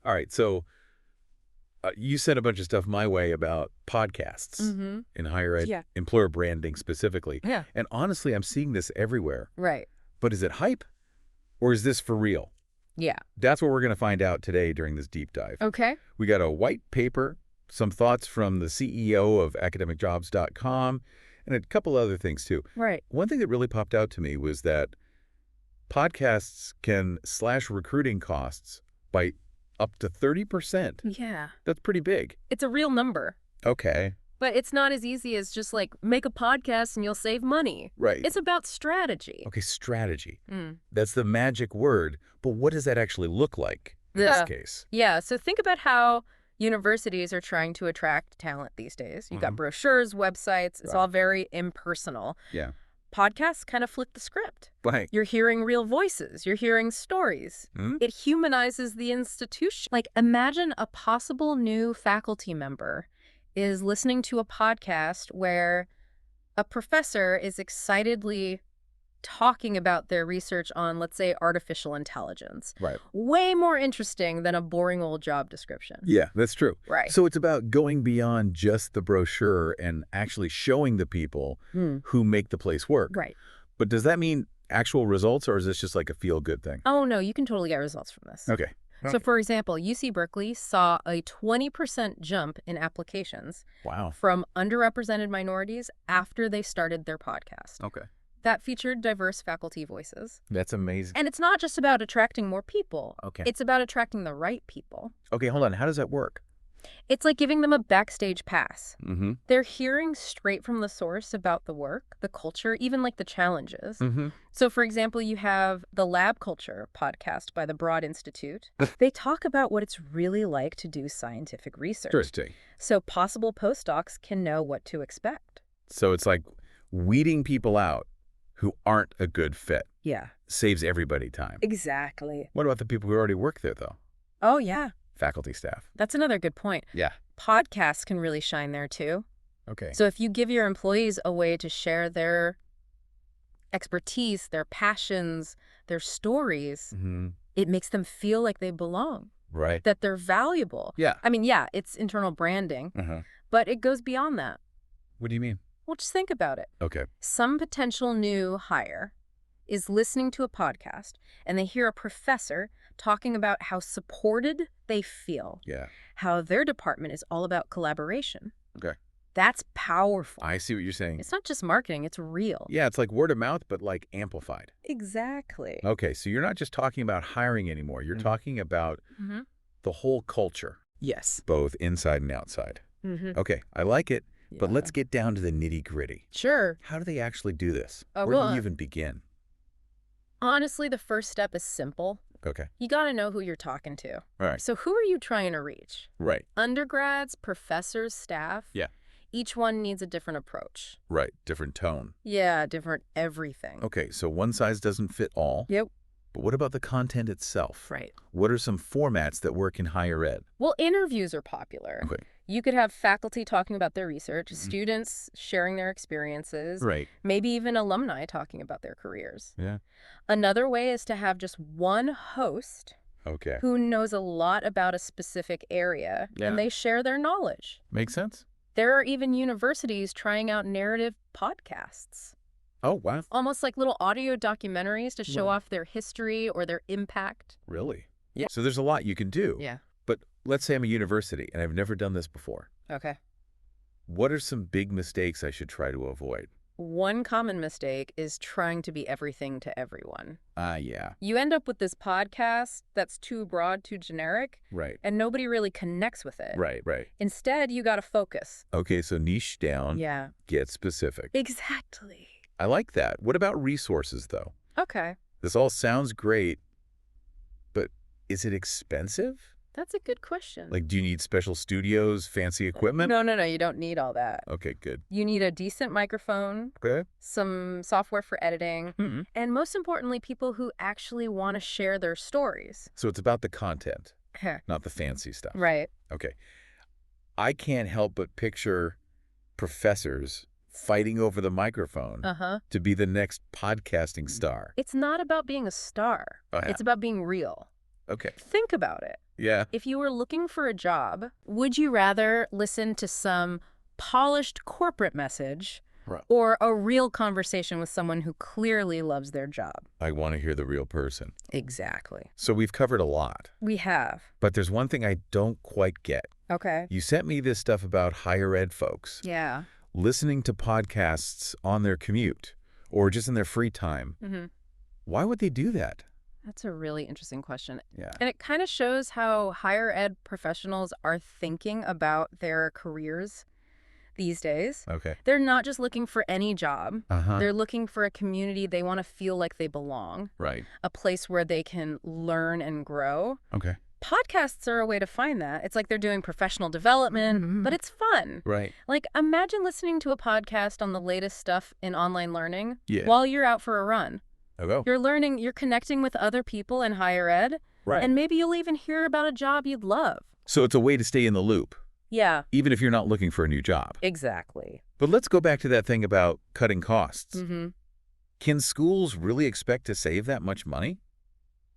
All right, so you sent a bunch of stuff my way about podcasts in higher ed, Yeah. employer branding specifically. Yeah. And honestly, I'm seeing this everywhere. Right. But is it hype or is this for real? Yeah. That's what we're going to find out today during this deep dive. Okay. We got a white paper, some thoughts from the CEO of academicjobs.com, and a couple other things too. Right. One thing that really popped out to me was that podcasts can slash recruiting costs by up to 30%. Yeah. That's pretty big. It's a real number. Okay. But it's not as easy as just like make a podcast and you'll save money. Right. It's about strategy. Okay, strategy. Mm. That's the magic word, but what does that actually look like in this case? Yeah, so think about how universities are trying to attract talent these days. You've got brochures, websites, it's all very impersonal. Yeah. Podcasts kind of flip the script. Right. You're hearing real voices. You're hearing stories. It humanizes the institution. Like, imagine a possible new faculty member is listening to a podcast where a professor is excitedly talking about their research on, let's say, artificial intelligence. Right. Way more interesting than a boring old job description. Yeah, that's true. Right. So it's about going beyond just the brochure and actually showing the people who make the place work. Right. But does that mean actual results, or is this just like a feel-good thing? Oh, no, you can totally get results from this. Okay. So, for example, UC Berkeley saw a 20% jump in applications Wow. from underrepresented minorities after they started their podcast. Okay. That featured diverse faculty voices. That's amazing. And it's not just about attracting more people. Okay. It's about attracting the right people. Okay, hold on. How does that work? It's like giving them a backstage pass. Mm-hmm. They're hearing straight from the source about the work, the culture, even like the challenges. Mm-hmm. So, for example, you have the Lab Culture podcast by the Broad Institute. They talk about what it's really like to do scientific research. Interesting. So possible postdocs can know what to expect. So it's like weeding people out who aren't a good fit. Yeah. Saves everybody time. Exactly. What about the people who already work there, though? Oh, yeah. Faculty staff. That's another good point. Yeah. Podcasts can really shine there, too. Okay. So if you give your employees a way to share their expertise, their passions, their stories, it makes them feel like they belong, Right. that they're valuable. Yeah. I mean, yeah, it's internal branding, but it goes beyond that. What do you mean? Well, just think about it. Okay. Some potential new hire is listening to a podcast and they hear a professor talking about how supported they feel, Yeah. how their department is all about collaboration. Okay. That's powerful. I see what you're saying. It's not just marketing, it's real. Yeah, it's like word of mouth, but like amplified. Exactly. Okay, so you're not just talking about hiring anymore. You're talking about the whole culture, Yes. both inside and outside. Okay, I like it, but Yeah. let's get down to the nitty-gritty. Sure. How do they actually do this? Oh, Where do well, you even begin? Honestly, the first step is simple. Okay. You got to know who you're talking to. All right. So who are you trying to reach? Right. Undergrads, professors, staff? Yeah. Each one needs a different approach. Right. Different tone. Yeah, different everything. Okay, so one size doesn't fit all. Yep. But what about the content itself? Right. What are some formats that work in higher ed? Well, interviews are popular. Okay. You could have faculty talking about their research, students sharing their experiences, Right. maybe even alumni talking about their careers. Yeah. Another way is to have just one host Okay. who knows a lot about a specific area, Yeah. and they share their knowledge. Makes sense? There are even universities trying out narrative podcasts, Oh, wow. almost like little audio documentaries to show Wow. off their history or their impact. Really? Yeah. So there's a lot you can do. Yeah. But let's say I'm a university and I've never done this before. Okay. What are some big mistakes I should try to avoid? One common mistake is trying to be everything to everyone. Yeah. You end up with this podcast that's too broad, too generic, Right. and nobody really connects with it. Right, right. Instead, you got to focus. Okay, so niche down, Yeah. get specific. Exactly. I like that. What about resources, though? Okay. This all sounds great, but is it expensive? That's a good question. Like, do you need special studios, fancy equipment? No, you don't need all that. Okay, good. You need a decent microphone, Okay. some software for editing, Mm-hmm. and most importantly, people who actually want to share their stories. So it's about the content, not the fancy stuff. Right. Okay. I can't help but picture professors fighting over the microphone to be the next podcasting star. It's not about being a star. Oh, yeah. It's about being real. Okay. Think about it. Yeah. If you were looking for a job, would you rather listen to some polished corporate message Right. or a real conversation with someone who clearly loves their job? I want to hear the real person. Exactly. So we've covered a lot, We have. but there's one thing I don't quite get. Okay. You sent me this stuff about higher ed folks Yeah. listening to podcasts on their commute or just in their free time. Mm-hmm. Why would they do that? That's a really interesting question. Yeah. And it kind of shows how higher ed professionals are thinking about their careers these days. Okay. They're not just looking for any job. Uh-huh. They're looking for a community they want to feel like they belong, Right. a place where they can learn and grow. Okay. Podcasts are a way to find that. It's like they're doing professional development, but it's fun. Right. Like, imagine listening to a podcast on the latest stuff in online learning Yeah. while you're out for a run. Okay. You're learning, you're connecting with other people in higher ed, Right. and maybe you'll even hear about a job you'd love. So it's a way to stay in the loop, Yeah, even if you're not looking for a new job. exactly. But let's go back to that thing about cutting costs. Mm-hmm. Can schools really expect to save that much money?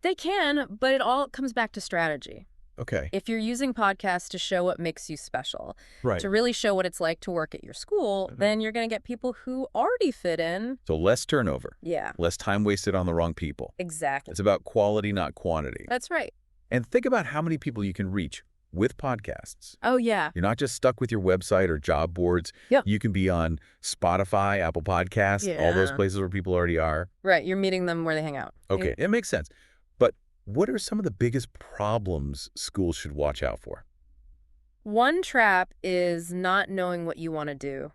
They can, but it all comes back to strategy. Okay. If you're using podcasts to show what makes you special, Right. to really show what it's like to work at your school, then you're going to get people who already fit in. So less turnover, Yeah, less time wasted on the wrong people. exactly. It's about quality, not quantity. That's right. And think about how many people you can reach with podcasts. Oh, yeah. You're not just stuck with your website or job boards. Yep. You can be on Spotify, Apple Podcasts, all those Yeah. places where people already are. Right. You're meeting them where they hang out. Okay, it makes sense. But what are some of the biggest problems schools should watch out for? One trap is not knowing what you want to do.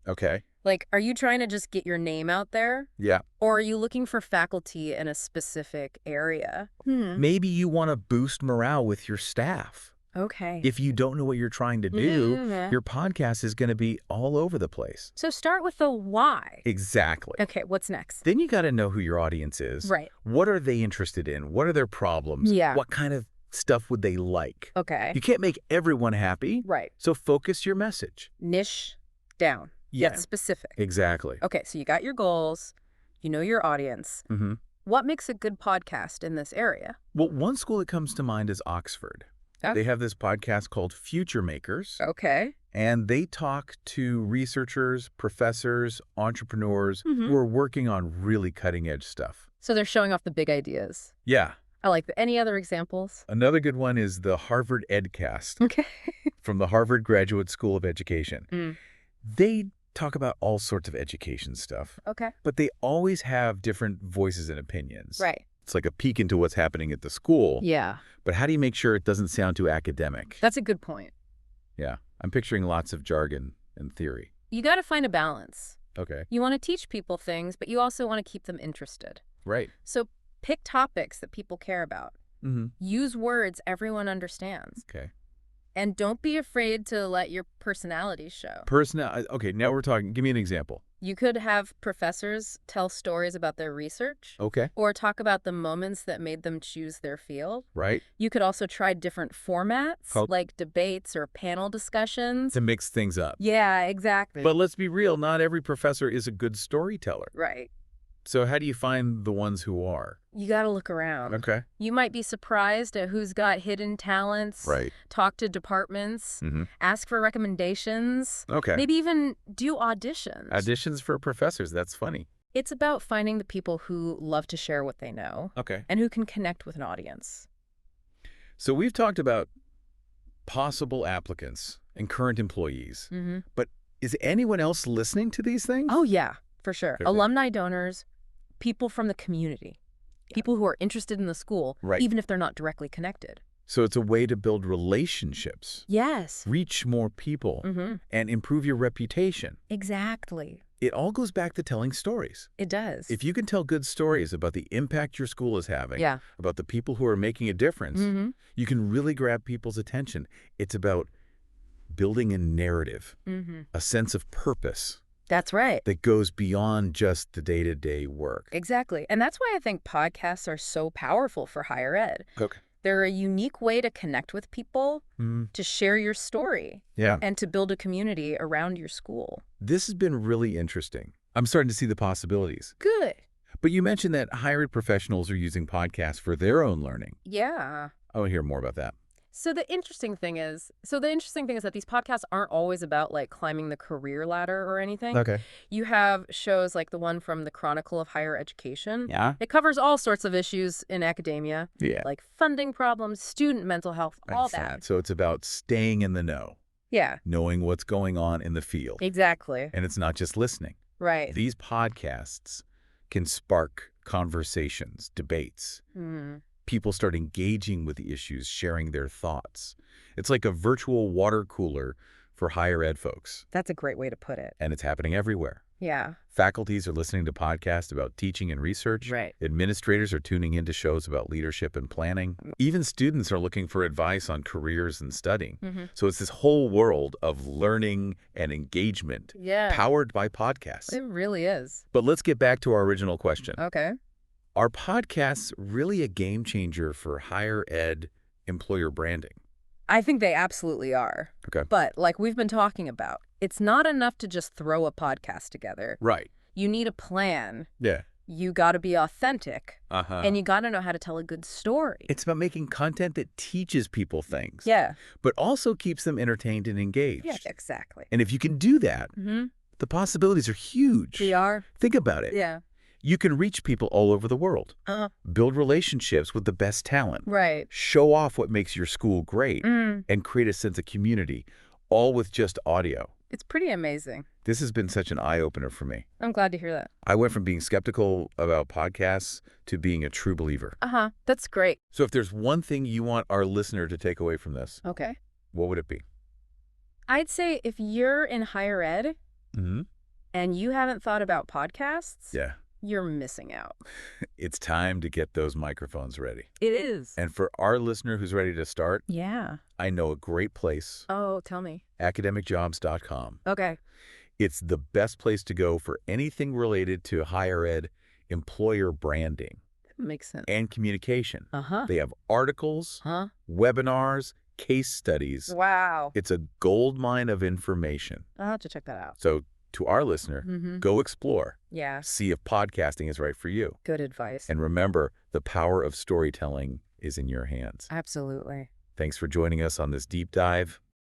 Okay. Like, are you trying to just get your name out there? Yeah. Or are you looking for faculty in a specific area? Maybe you want to boost morale with your staff. Okay. If you don't know what you're trying to do, Mhm. your podcast is going to be all over the place. So start with the why. Exactly. Okay, what's next? Then you got to know who your audience is. Right. What are they interested in? What are their problems? Yeah. What kind of stuff would they like? Okay. You can't make everyone happy. Right. So focus your message. Niche down. Yeah. Get specific. Exactly. Okay, so you got your goals. You know your audience. Mm-hmm. What makes a good podcast in this area? Well, one school that comes to mind is Oxford. Okay. They have this podcast called Future Makers, Okay. and they talk to researchers, professors, entrepreneurs Mhm. who are working on really cutting-edge stuff. So they're showing off the big ideas. Yeah. I like that. Any other examples? Another good one is the Harvard EdCast Okay. from the Harvard Graduate School of Education. Mm. They talk about all sorts of education stuff, Okay. but they always have different voices and opinions. Right. It's like a peek into what's happening at the school. Yeah. But how do you make sure it doesn't sound too academic? That's a good point. Yeah. I'm picturing lots of jargon and theory. You got to find a balance. Okay. You want to teach people things, but you also want to keep them interested. Right. So pick topics that people care about. Mm-hmm. Use words everyone understands. Okay. And don't be afraid to let your personality show. Okay, now we're talking. Give me an example. You could have professors tell stories about their research Okay. or talk about the moments that made them choose their field. Right. You could also try different formats like debates or panel discussions. To mix things up. Yeah, exactly. But let's be real, not every professor is a good storyteller. Right. So how do you find the ones who are? You got to look around. Okay. You might be surprised at who's got hidden talents. Right. Talk to departments. Mm-hmm. Ask for recommendations. Okay. Maybe even do auditions. Auditions for professors. That's funny. It's about finding the people who love to share what they know Okay. and who can connect with an audience. So we've talked about possible applicants and current employees. Mm-hmm. But is anyone else listening to these things? Oh, yeah, for sure. Okay. Alumni donors, people from the community, people who are interested in the school, Right. even if they're not directly connected. So it's a way to build relationships, Yes. reach more people, Mm-hmm. and improve your reputation. Exactly. It all goes back to telling stories. It does. If you can tell good stories about the impact your school is having, Yeah. about the people who are making a difference, Mm-hmm. you can really grab people's attention. It's about building a narrative, Mm-hmm. a sense of purpose That's right. that goes beyond just the day-to-day work. Exactly. And that's why I think podcasts are so powerful for higher ed. Okay. They're a unique way to connect with people, Mm, to share your story, yeah. and to build a community around your school. This has been really interesting. I'm starting to see the possibilities. Good. But you mentioned that higher ed professionals are using podcasts for their own learning. Yeah. I want to hear more about that. So the interesting thing is that these podcasts aren't always about like climbing the career ladder or anything. Okay. You have shows like the one from the Chronicle of Higher Education. Yeah? It covers all sorts of issues in academia, Yeah. like funding problems, student mental health, all That's that. So it's about staying in the know, Yeah, knowing what's going on in the field. exactly. And it's not just listening. Right. These podcasts can spark conversations, debates. Hmm. People start engaging with the issues, sharing their thoughts. It's like a virtual water cooler for higher ed folks, That's a great way to put it. and it's happening everywhere. Yeah. Faculties are listening to podcasts about teaching and research. Right. Administrators are tuning into shows about leadership and planning. Even students are looking for advice on careers and studying. Mm-hmm. So it's this whole world of learning and engagement Yeah. powered by podcasts. It really is. But let's get back to our original question. Okay. Are podcasts really a game changer for higher ed employer branding? I think they absolutely are. Okay. But like we've been talking about, it's not enough to just throw a podcast together. Right. You need a plan. Yeah. You got to be authentic. Uh-huh. And you got to know how to tell a good story. It's about making content that teaches people things, Yeah. but also keeps them entertained and engaged. Yeah, exactly. And if you can do that, Mm-hmm. the possibilities are huge. They are. Think about it. Yeah. You can reach people all over the world, Uh-huh. build relationships with the best talent, Right. show off what makes your school great, Mm. and create a sense of community, all with just audio. It's pretty amazing. This has been such an eye-opener for me. I'm glad to hear that. I went from being skeptical about podcasts to being a true believer. Uh-huh. That's great. So if there's one thing you want our listener to take away from this, Okay. what would it be? I'd say if you're in higher ed Mm-hmm. and you haven't thought about podcasts, Yeah. you're missing out. It's time to get those microphones ready. It is. And for our listener who's ready to start, Yeah. I know a great place, Oh, tell me. academicjobs.com. Okay. It's the best place to go for anything related to higher ed employer branding That makes sense. and communication. Uh-huh. They have articles, Huh? webinars, case studies. Wow. It's a goldmine of information. I'll have to check that out. So to our listener, Mm-hmm. go explore, Yeah. see if podcasting is right for you. Good advice. And remember, the power of storytelling is in your hands. Absolutely. Thanks for joining us on this deep dive.